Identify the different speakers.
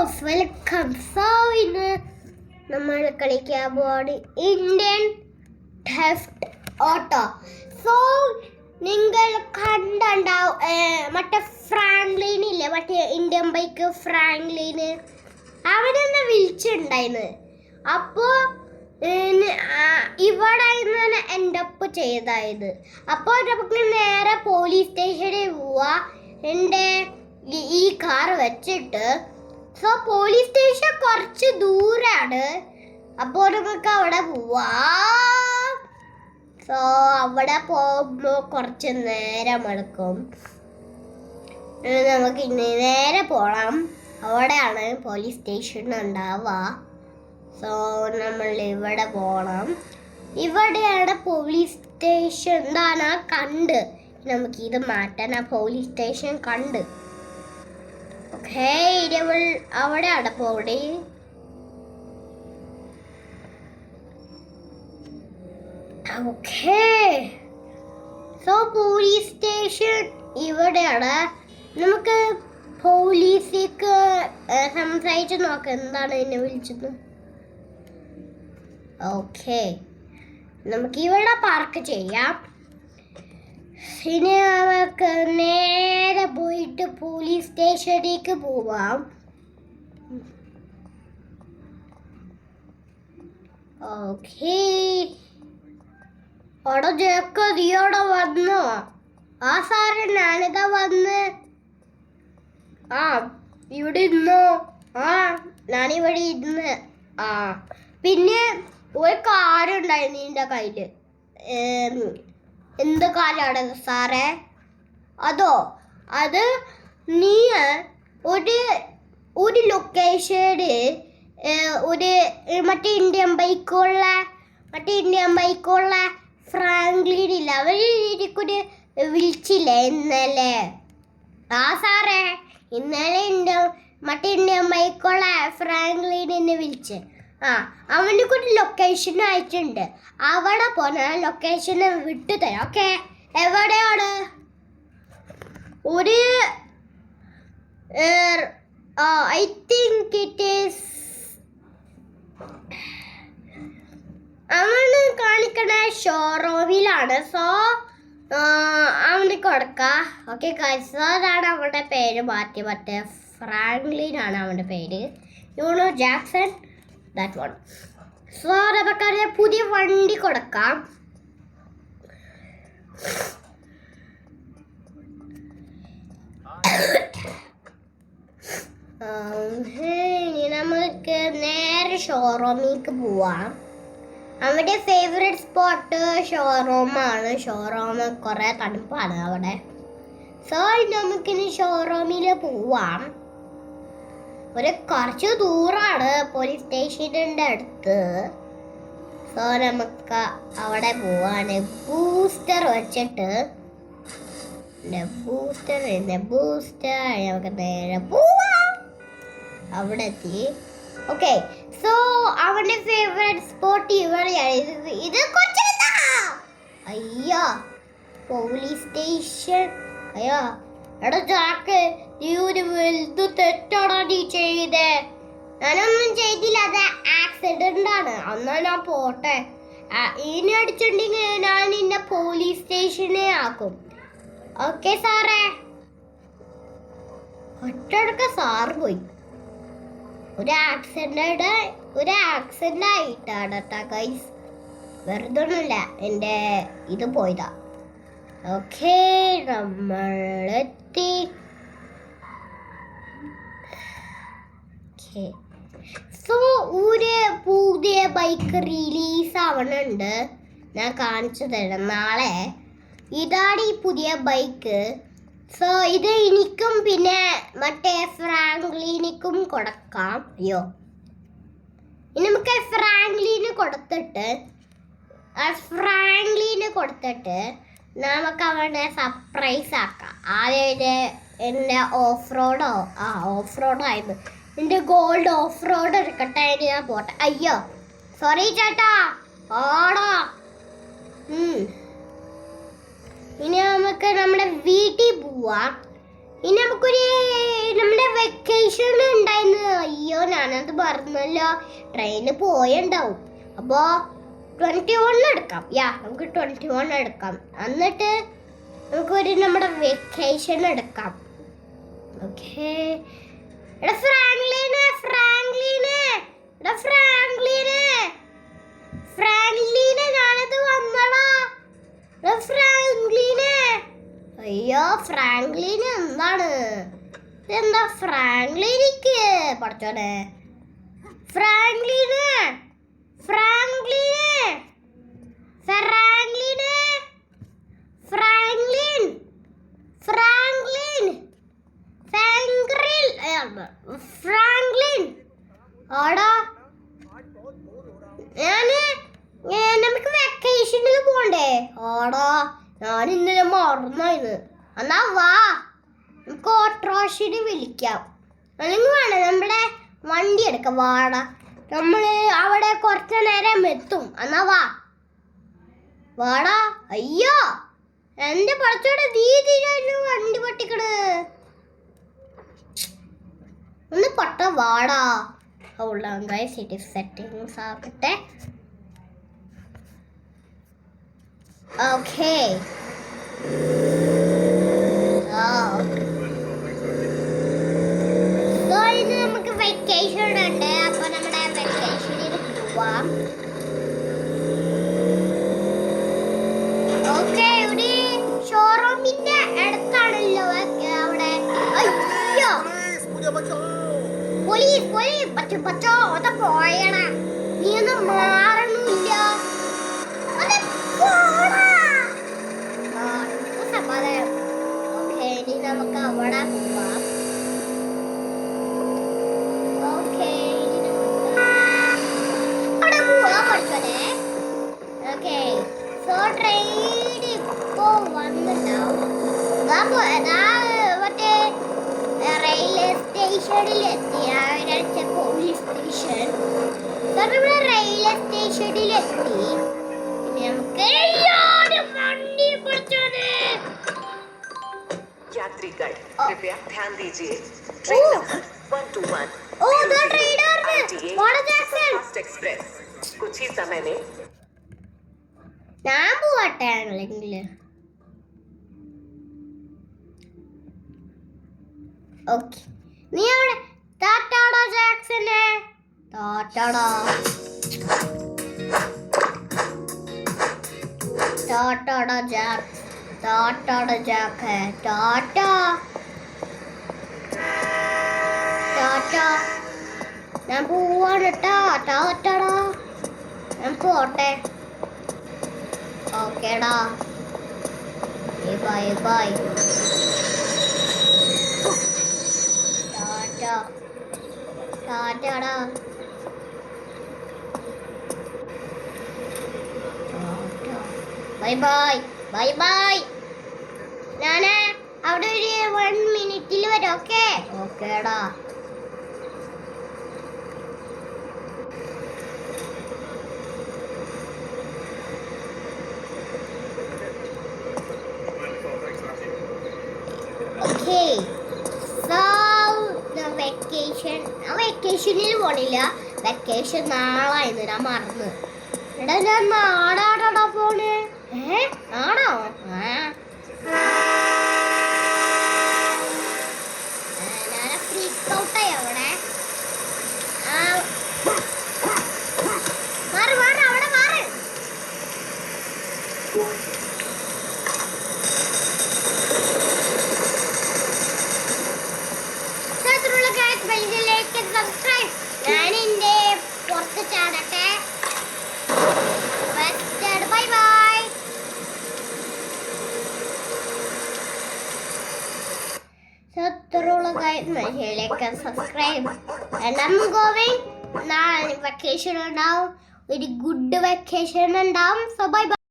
Speaker 1: Most welcome. So ഇന്ന് നമ്മൾ കളിക്കാൻ പോവാണ് ഇന്ത്യൻ ടെഫ്റ്റ് ഓട്ടോ. സോ നിങ്ങൾ കണ്ടുണ്ടാവും മറ്റേ ഫ്രാങ്ക്ലിനില്ലേ, മറ്റേ ഇന്ത്യൻ ബൈക്ക് ഫ്രാങ്ക്ലിന്, അവനൊന്ന് വിളിച്ചിട്ടുണ്ടായിരുന്നു. അപ്പോൾ ഇവിടെ നിന്ന് എൻ്റെ ഒപ്പ് ചെയ്തായത്. അപ്പോൾ നമുക്ക് നേരെ പോലീസ് സ്റ്റേഷനിൽ പോവാ, എൻ്റെ ഈ കാർ വെച്ചിട്ട്. സോ പോലീസ് സ്റ്റേഷൻ കുറച്ച് ദൂരാണ്, അപ്പോൾ നമുക്ക് അവിടെ പോവാം. സോ അവിടെ പോകുമ്പോൾ കുറച്ച് നേരം എടുക്കും. നമുക്ക് ഇനി നേരെ പോകണം, അവിടെയാണ് പോലീസ് സ്റ്റേഷൻ ഉണ്ടാവുക. സോ നമ്മൾ ഇവിടെ പോകണം, ഇവിടെയാണ് പോലീസ് സ്റ്റേഷൻ. എന്താണ് കണ്ട്, നമുക്ക് ഇത് മാറ്റാൻ. ആ പോലീസ് സ്റ്റേഷൻ കണ്ട്. ഓക്കെ, അവിടെയാണ് പോടി. ഓക്കെ, സോ പോലീസ് സ്റ്റേഷൻ ഇവിടെയാണ്. നമുക്ക് പോലീസിക്ക് സംസാരിച്ച് നോക്കാം എന്താണ് എന്നെ വിളിച്ചത്. ഓക്കെ, നമുക്ക് ഇവിടെ പാർക്ക് ചെയ്യാം. ഇനി നമുക്ക് നേരെ പോയിട്ട് പോലീസ് സ്റ്റേഷനിലേക്ക് പോവാം. ഓക്കെ, അവിടെ ജേക്കതിയോടെ വന്നോ? ആ സാറ് ഞാനിതാ വന്ന്. ആ ഇവിടെ ഇരുന്നോ? ആ ഞാനിവിടെ ഇരുന്ന്. ആ പിന്നെ ഒരു കാറുണ്ടായിരുന്നു നിന്റെ കയ്യിൽ. എന്ത് കാറാണ് സാറേ? അത് നീ ഒരു ലൊക്കേഷന് മറ്റേ ഇന്ത്യൻ ബൈക്കുള്ള ഫ്രാങ്ക്ലിനില്ല, അവരൊരു വിളിച്ചില്ലേ ഇന്നലെ? ആ സാറേ, ഇന്നലെ മറ്റേ ഇന്ത്യൻ ബൈക്കുള്ള ഫ്രാങ്ക്ലിനെ വിളിച്ച്. അവനക്കൊരു ലൊക്കേഷൻ അയച്ചിട്ടുണ്ട്, അവിടെ പോണ ലൊക്കേഷന് വിട്ടു തരാം. ഓക്കെ, എവിടെയാണ്? ഒരു ഐ തിങ്ക് ഇറ്റ് ഈസ് അവന് കാണിക്കണ ഷോറൂമിലാണ്. സോ അവന് കൊടുക്കാം. ഓക്കെ ഗൈസ്, അതാണ് അവൻ്റെ പേര്. മറ്റേ ഫ്രാങ്ക്ലിൻ ആണ് അവൻ്റെ പേര്. You know Jackson, that one. So നമുക്കറിയാം പുതിയ വണ്ടി കൊടുക്കാം. നമുക്ക് നേരെ ഷോറൂമിലേക്ക് പോവാം. അവൻ്റെ ഫേവറേറ്റ് സ്പോട്ട് ഷോറൂമാണ്. ഷോറൂം കുറേ തണുപ്പാണ് അവിടെ. സോ നമുക്കിനി ഷോറൂമിൽ പോവാം. കുറച്ച് ദൂരാണ് പോലീസ് സ്റ്റേഷൻ്റെ അടുത്ത്. സോ നമുക്ക് അവിടെ പോവാണ്. ബൂസ്റ്റർ വെച്ചിട്ട് ബൂസ്റ്റർ നമുക്ക് നേരെ പോവാം. അവിടെ എത്തി. ഓക്കെ, സോ അവൻ്റെ ഫേവറേറ്റ് സ്പോട്ട് ഇവിടെയാണ്. ഇത് കുറച്ച് അയ്യോ പോലീസ് സ്റ്റേഷൻ. അയ്യോ എടാ ജാക്ക്, നീ ഒരു വലുത് തെറ്റാടാ നീ ചെയ്തേ. ഞാനൊന്നും ചെയ്തില്ല, അത് ആക്സിഡന്റ് ആണ്. എന്നാ ഞാൻ പോട്ടെ. ഇനി അടിച്ചിട്ടുണ്ടെങ്കിൽ ഞാൻ നിന്നെ പോലീസ് സ്റ്റേഷനെ ആക്കും. ഓക്കെ സാറേ. ഒറ്റടക്ക സാറ് പോയി. ഒരു ആക്സിഡന്റ് ആയിട്ടാണ് ഗൈസ്, വെറുതെ ഒന്നുമില്ല, എൻ്റെ ഇത് പോയതാ. ഓക്കെ, നമ്മളെത്തി. സോ ഒരു പുതിയ ബൈക്ക് റിലീസ് ആവണുണ്ട്, ഞാൻ കാണിച്ചു തരാം നാളെ. ഇതാണ് ഈ പുതിയ ബൈക്ക്. സോ ഇത് എനിക്കും പിന്നെ മറ്റേ ഫ്രാങ്ക്ലിനിക്കും കൊടുക്കാം. അയ്യോ, ഇനി നമുക്ക് ഫ്രാങ്ക്ലിന് കൊടുത്തിട്ട് നമുക്ക് അവനെ സർപ്രൈസ് ആക്കാം. ആദ്യം എൻ്റെ ഓഫ് റോഡായിരുന്നു. എൻ്റെ ഗോൾഡ് ഓഫ് റോഡ് എടുക്കട്ടെ, ഞാൻ പോട്ടെ. അയ്യോ സോറി ചേട്ടാ. ഓടാ. ഇനി നമുക്ക് നമ്മുടെ വീട്ടിൽ പോവാം. ഇനി നമുക്കൊരു നമ്മുടെ വെക്കേഷൻ ഉണ്ടായിരുന്നു. അയ്യോ ഞാനത് മറന്നല്ലോ. ട്രെയിന് പോയണ്ടാവും. അപ്പോ 21 എടുക്കാം. നമുക്ക് 21 എടുക്കാം. എന്നിട്ട് നമുക്കൊരു നമ്മുടെ വെക്കേഷൻ എടുക്കാം. ഓക്കേ. ഫ്രാങ്ക്ലിനെ ഞാനത് വന്നടാ. അയ്യോ ഫ്രാങ്ക്ലിന് എന്താണ് എന്താ ഫ്രാങ്ക്ലിനിക്ക് പഠിച്ചോനെ. ഫ്രാങ്ക്ലിൻ ആടാ നമുക്ക് വെക്കേഷനിൽ പോണ്ടേ? ആടാ ഞാൻ ഇന്നലെ മറന്നായിരുന്നു. എന്നാ വാ നമുക്ക് ഓട്ടോറിക്ഷനെ വിളിക്കാം. അല്ലെങ്കിൽ വേണം നമ്മുടെ വണ്ടി എടുക്കാം. വാടാ നമ്മള് അവിടെ കുറച്ചു നേരം എത്തും. എന്നാ വാടാ. അയ്യോ എന്റെ പഠിച്ചോടെ വണ്ടി പൊട്ടിക്കണ്. ഒന്ന് പൊട്ട വാടാ. സിറ്റി സെറ്റിംഗ്സ് ആക്കട്ടെ. ഓക്കേ. ഇന്ന് നമുക്ക് വെക്കേഷൻ ഉണ്ട്. അപ്പൊ നമ്മുടെ വെക്കേഷനിൽ പോവാം. ഓക്കെ. ഇവിടെ ഷോറൂമിന്റെ അടുത്താണല്ലോ അവിടെ. അയ്യോ പോലീസ് പച്ചോ അത് പോയണ. നീ ഒന്നും മാറണില്ല. ഓക്കെ ഇനി നമുക്ക് അവിടെ പോവാം. ഓക്കെ അവിടെ പോവാൻ പഠിച്ചോനെ. ഓക്കെ സോ ട്രെയിൻ ഇപ്പോ വന്നിട്ടുണ്ടാവും. മറ്റേ റെയിൽവേ സ്റ്റേഷനിലെത്തി. Police station. നമ്മുടെ റെയിൽവേ സ്റ്റേഷനിലെത്തി. നമുക്ക് വണ്ടി പഠിച്ചോനെ.
Speaker 2: यात्रीगण कृपया ध्यान दीजिए. ट्रेन नंबर 121 फास्ट एक्सप्रेस कुछ ही समय में.
Speaker 1: ഞാൻ പോട്ടെ അല്ലെങ്കിൽ. ഓക്കെ നീ അവിടെ ടാറ്റാടാ ജാക്സനെ. ടാറ്റാടാ ജാക്ക്. ടാറ്റാടാ ജാക്ക്. ടാറ്റാ ഞാൻ പോവാണ് ട്ടാ. ടാറ്റാടാ ഞാൻ പോട്ടെ. ഓക്കേടാ ബൈ. ടാറ്റാടാ. ബൈ. ഞാന് അവിടെ ഒരു 1 മിനിറ്റിൽ വരും. ഓക്കേടാ. Okay, so the വെക്കേഷനിൽ പോണില്ല. വെക്കേഷൻ നാളായിരുന്നു. ഞാൻ മറന്നു. എടാ ഞാൻ നാടാടാ പോണ്. ആണോ? ഞാൻ ഫ്രീക്ക് ഔട്ടായി അവിടെ. മാറ് അവിടെ മാറ്. സബ്സ്ക്രൈബ്. ഞാൻ എന്റെ പുറത്ത് ചാടട്ടെ. Bye. Subscribe. And I'm going. നാളെ വെക്കേഷൻ ഉണ്ടാവും. ഒരു ഗുഡ് വെക്കേഷൻ ഉണ്ടാവും. So by.